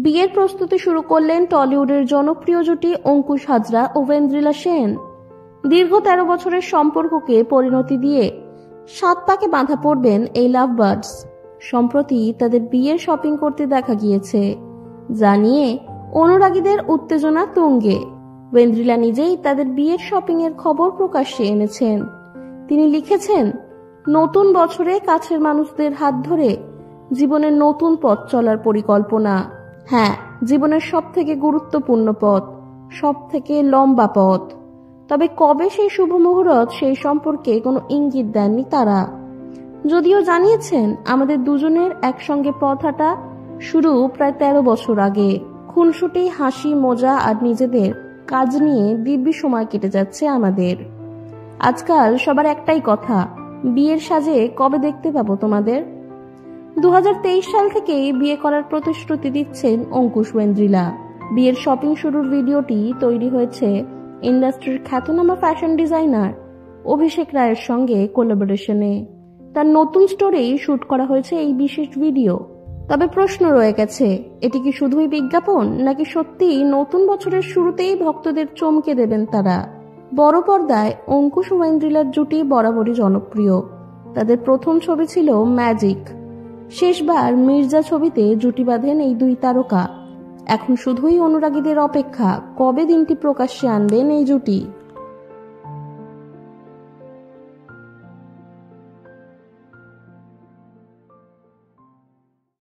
বিয়ের প্রস্তুতি শুরু করলেন টলিউডের জনপ্রিয় জুটি অঙ্কুশ হাজরা ও ওয়েন্দ্রিলা সেন। দীর্ঘ 13 বছরের সম্পর্ককে পরিণতি দিয়ে 7 পাকে বাঁধা পড়বেন এই লাভ বার্ডস। সম্প্রতি তাদের বিয়ের শপিং করতে দেখা গিয়েছে, যা নিয়ে অনুরাগীদের উত্তেজনা তুঙ্গে। ওয়েন্দ্রিলা নিজেই তাদের বিয়ের শপিং এর খবর প্রকাশ্যে এনেছেন। তিনি লিখেছেন, নতুন বছরে কাছের মানুষদের হাত ধরে জীবনের নতুন পথ চলার পরিকল্পনা। হ্যাঁ, জীবনের সব থেকে গুরুত্বপূর্ণ পথ, সব থেকে লম্বা পথ। তবে কবে সেই শুভ মুহূর্ত, সেই সম্পর্কে কোনো ইঙ্গিত দেননি তারা। যদিও জানিয়েছেন, আমাদের দুজনের একসঙ্গে পথ হাঁটা শুরু প্রায় 13 বছর আগে। খুনসুটি, হাসি, মজা আর নিজেদের কাজ নিয়ে দিব্যি সময় কেটে যাচ্ছে আমাদের। আজকাল সবার একটাই কথা, বিয়ের সাজে কবে দেখতে পাবো তোমাদের। 2023 সাল থেকেই বিয়ে করার প্রতিশ্রুতি দিচ্ছেন অঙ্কুশ ওয়েন্দ্রিলা। বিয়ের শপিং শুরুর ভিডিওটি তৈরি হয়েছে ইন্ডাস্ট্রির খ্যাতনামা ফ্যাশন ডিজাইনার অভিষেক রায়ের সঙ্গে কোলাবোরেশনে। তার নতুন স্টোরে শুট করা হয়েছে এই বিশেষ ভিডিও। তবে প্রশ্ন রয়ে গেছে, এটি কি শুধুই বিজ্ঞাপন, নাকি সত্যি নতুন বছরের শুরুতেই ভক্তদের চমকে দেবেন তারা। বড় পর্দায় অঙ্কুশ ও ওয়েন্দ্রিলার জুটি বরাবরই জনপ্রিয়। তাদের প্রথম ছবি ছিল ম্যাজিক। শেষবার মির্জা ছবিতে জুটি বাঁধেন এই দুই তারকা। এখন শুধুই অনুরাগীদের অপেক্ষা, কবে দিনটি প্রকাশ্যে আনবেন এই জুটি।